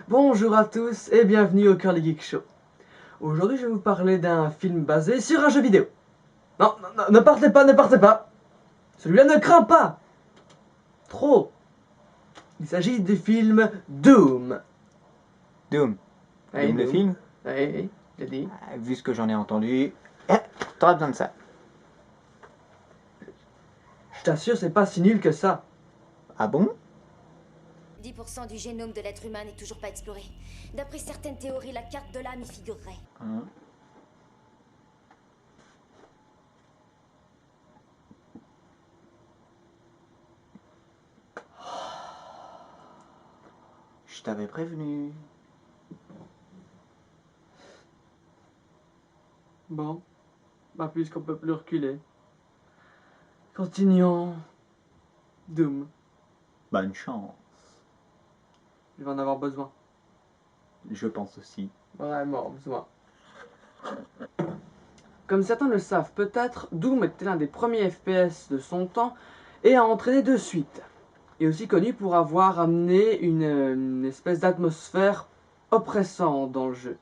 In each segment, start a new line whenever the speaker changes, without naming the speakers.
Bonjour à tous et bienvenue au Curly Geek Show. Aujourd'hui, je vais vous parler d'un film basé sur un jeu vidéo. Non, ne partez pas, ne partez pas. Celui-là ne craint pas. Trop. Il s'agit du film Doom.
Doom.
Oui,
Doom le film.
Oui, j'ai dit.
Vu ce que j'en ai entendu, t'auras besoin de ça.
Je t'assure, c'est pas si nul que ça.
Ah bon?
10% du génome de l'être humain n'est toujours pas exploré. D'après certaines théories, la carte de l'âme y figurerait.
Je t'avais prévenu.
Bon, bah puisqu'on peut plus reculer. Continuons. Doom.
Bonne chance.
Je vais en avoir besoin.
Je pense aussi.
Vraiment besoin. Comme certains le savent peut-être, Doom était l'un des premiers FPS de son temps et a entraîné de suite. Il est aussi connu pour avoir amené une espèce d'atmosphère oppressante dans le jeu.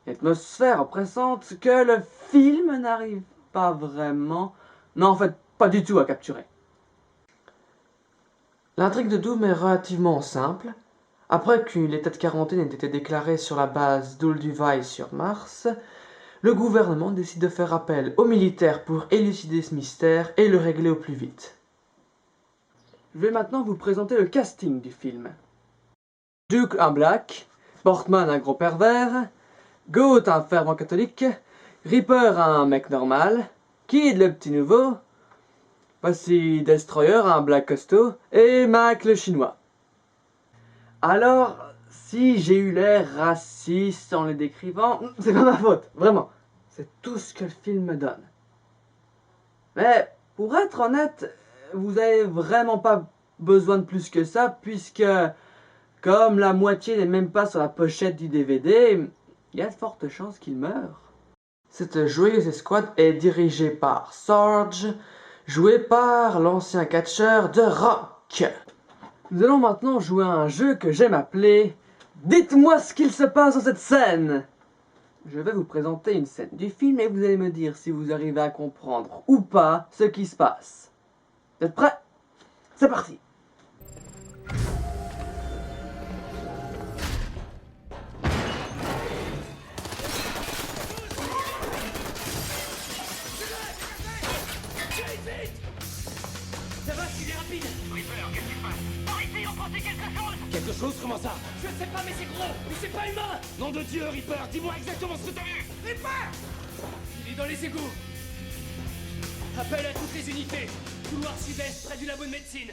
Une atmosphère oppressante que le film n'arrive pas vraiment, non en fait pas du tout à capturer. L'intrigue de Doom est relativement simple. Après que l'état de quarantaine ait été déclaré sur la base d'Olduvai sur Mars, le gouvernement décide de faire appel aux militaires pour élucider ce mystère et le régler au plus vite. Je vais maintenant vous présenter le casting du film. Duke un black, Portman un gros pervers, Goat un fervent catholique, Reaper un mec normal, Kid le petit nouveau, voici Destroyer un black costaud et Mac le chinois. Alors, si j'ai eu l'air raciste en les décrivant, c'est pas ma faute, vraiment. C'est tout ce que le film me donne. Mais pour être honnête, vous avez vraiment pas besoin de plus que ça, puisque comme la moitié n'est même pas sur la pochette du DVD, il y a de fortes chances qu'il meure. Cette joyeuse escouade est dirigée par Sarge, joué par l'ancien catcheur de Rock. Nous allons maintenant jouer à un jeu que j'aime appeler « Dites-moi ce qu'il se passe dans cette scène !» Je vais vous présenter une scène du film et vous allez me dire si vous arrivez à comprendre ou pas ce qui se passe. Vous êtes prêts? C'est parti!
Ça va, il est rapide.
Reaper, qu'est-ce qui se passe? Par ici, on pensait quelque chose!
Quelque chose, comment ça? Je sais pas, mais c'est gros. Mais c'est pas humain. Nom de Dieu, Reaper, dis-moi exactement ce que t'as vu. Reaper! Il est dans les égouts. Appel à toutes les unités. Couloir sud-est, près du labo de médecine.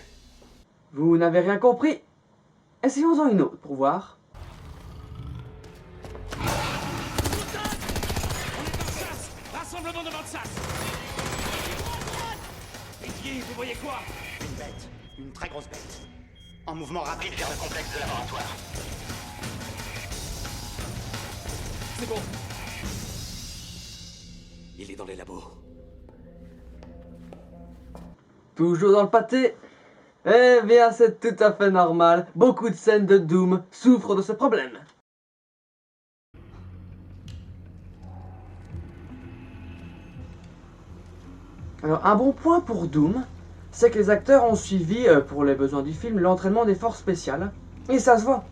Vous n'avez rien compris? Essayons-en une autre pour voir.
Contact! On est en chasse. Rassemblement devant le sas. Pitié, vous voyez quoi?
Une bête, une très grosse bête. En mouvement rapide vers le complexe de laboratoire.
C'est bon. Il est dans les labos.
Toujours dans le pâté? Eh bien, c'est tout à fait normal. Beaucoup de scènes de Doom souffrent de ce problème. Alors, un bon point pour Doom, c'est que les acteurs ont suivi, pour les besoins du film, l'entraînement des forces spéciales. Et ça se voit.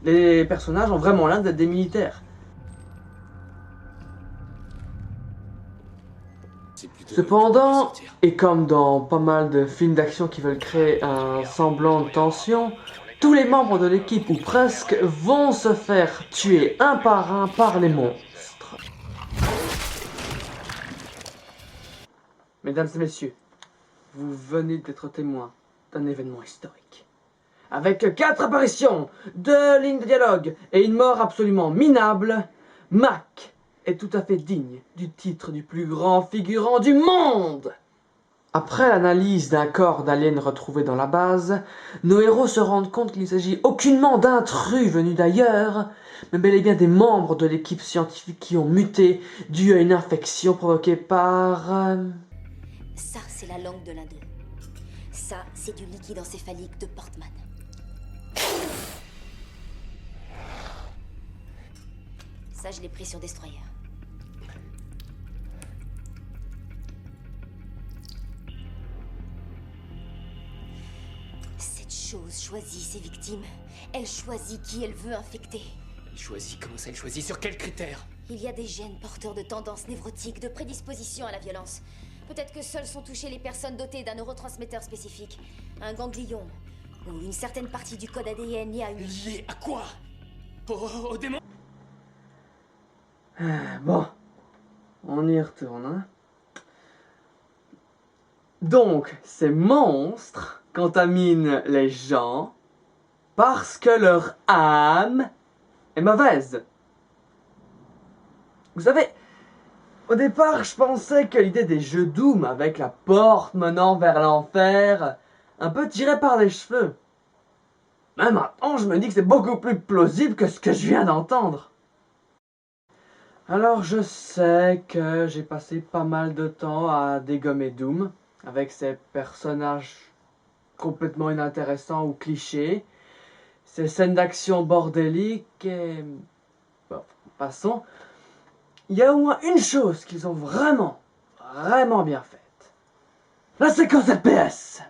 Les personnages ont vraiment l'air d'être des militaires. Cependant, et comme dans pas mal de films d'action qui veulent créer un semblant de tension, tous les membres de l'équipe, ou presque, vont se faire tuer un par les monstres. Mesdames et messieurs, vous venez d'être témoins d'un événement historique. Avec 4 apparitions, 2 lignes de dialogue et une mort absolument minable, Mac est tout à fait digne du titre du plus grand figurant du monde. Après l'analyse d'un corps d'alien retrouvé dans la base, nos héros se rendent compte qu'il ne s'agit aucunement d'intrus venus d'ailleurs, mais bel et bien des membres de l'équipe scientifique qui ont muté dû à une infection provoquée par...
Ça, c'est la langue de l'un d'eux. Ça, c'est du liquide encéphalique de Portman. Ça, je l'ai pris sur Destroyer. Cette chose choisit ses victimes. Elle choisit qui elle veut infecter.
Elle choisit comment ça, elle choisit sur quels critères?
Il y a des gènes porteurs de tendances névrotiques, de prédisposition à la violence. Peut-être que seules sont touchées les personnes dotées d'un neurotransmetteur spécifique, un ganglion, ou une certaine partie du code ADN liée à une...
Lié à quoi? Au démon?
Bon, on y retourne, hein. Donc, ces monstres contaminent les gens parce que leur âme est mauvaise. Vous savez, au départ, je pensais que l'idée des jeux Doom avec la porte menant vers l'enfer, un peu tirée par les cheveux. Mais maintenant, je me dis que c'est beaucoup plus plausible que ce que je viens d'entendre. Alors, je sais que j'ai passé pas mal de temps à dégommer Doom, avec ses personnages complètement inintéressants ou clichés, ses scènes d'action bordéliques et... Bon, passons. Il y a au moins une chose qu'ils ont vraiment bien faite. La séquence FPS.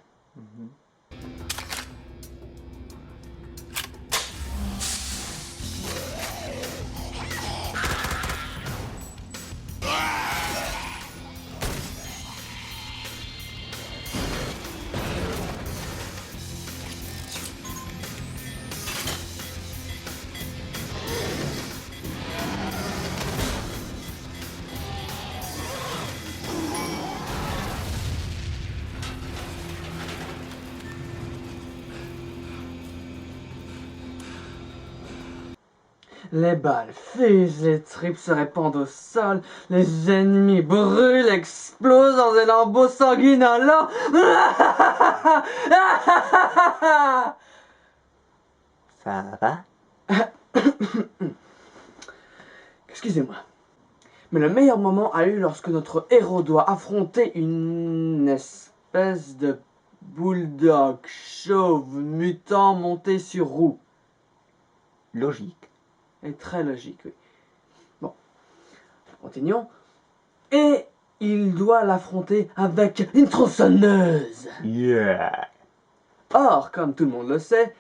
Les balles fusent, les tripes se répandent au sol, les ennemis brûlent, explosent dans des lambeaux sanguinolents.
Ça va?
Excusez-moi. Mais le meilleur moment a eu lorsque notre héros doit affronter une espèce de bulldog chauve mutant monté sur roue.
Logique.
Et très logique, oui. Bon, continuons. Et il doit l'affronter avec une tronçonneuse.
Yeah!
Or, comme tout le monde le sait,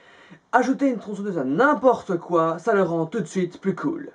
ajouter une tronçonneuse à n'importe quoi, ça le rend tout de suite plus cool.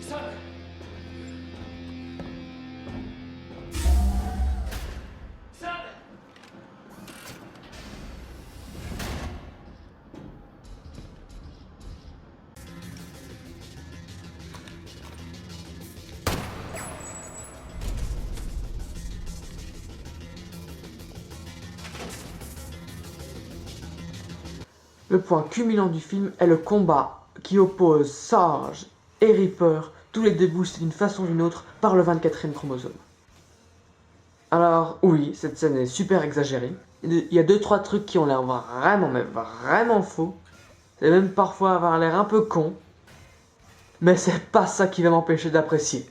Sam! Sam!
Le point culminant du film est le combat qui oppose Sarge et Reaper, tous les deux boostés d'une façon ou d'une autre par le 24e chromosome. Alors oui, cette scène est super exagérée. Il y a 2-3 trucs qui ont l'air vraiment, mais vraiment faux. C'est même parfois avoir l'air un peu con. Mais c'est pas ça qui va m'empêcher d'apprécier.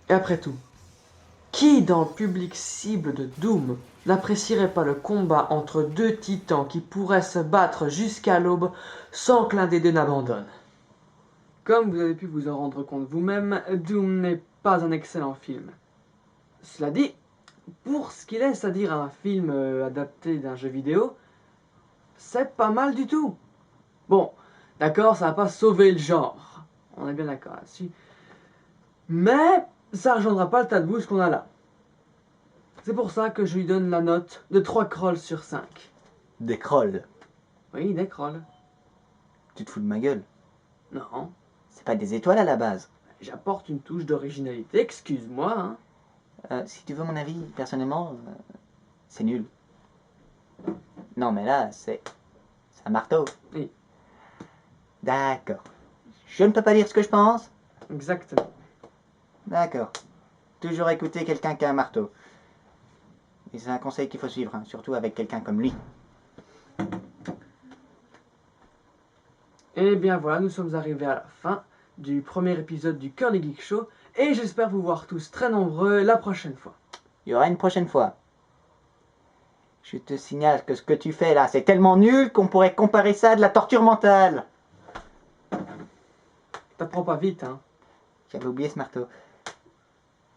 Et après tout, qui dans le public cible de Doom n'apprécierait pas le combat entre deux titans qui pourraient se battre jusqu'à l'aube sans que l'un des deux n'abandonne? Comme vous avez pu vous en rendre compte vous-même, Doom n'est pas un excellent film. Cela dit, pour ce qu'il est, c'est-à-dire un film adapté d'un jeu vidéo, c'est pas mal du tout. Bon, d'accord, ça va pas sauver le genre, on est bien d'accord là-dessus, mais ça rejoindra pas le tas de bouche qu'on a là. C'est pour ça que je lui donne la note de 3 crolls sur 5.
Des crolls.
Oui, des crolls.
Tu te fous de ma gueule.
Non,
C'est pas des étoiles à la base.
j'apporte une touche d'originalité, excuse-moi, hein.
Si tu veux mon avis, personnellement, c'est nul. Non, mais là, c'est un marteau.
Oui.
D'accord. Je ne peux pas dire ce que je pense.
Exactement.
D'accord. Toujours écouter quelqu'un qui a un marteau. Et c'est un conseil qu'il faut suivre, hein, surtout avec quelqu'un comme lui.
Et bien voilà, nous sommes arrivés à la fin du premier épisode du Curly Geek Show, et j'espère vous voir tous très nombreux la prochaine fois.
Il y aura une prochaine fois. Je te signale que ce que tu fais là, c'est tellement nul qu'on pourrait comparer ça à de la torture mentale.
T'apprends pas vite, hein.
J'avais oublié ce marteau.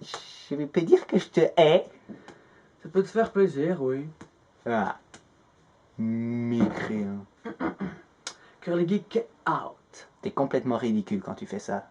Je vais pas dire que je te hais.
Ça peut te faire plaisir, oui.
Ah. Mécréant.
Curly Geek out.
T'es complètement ridicule quand tu fais ça.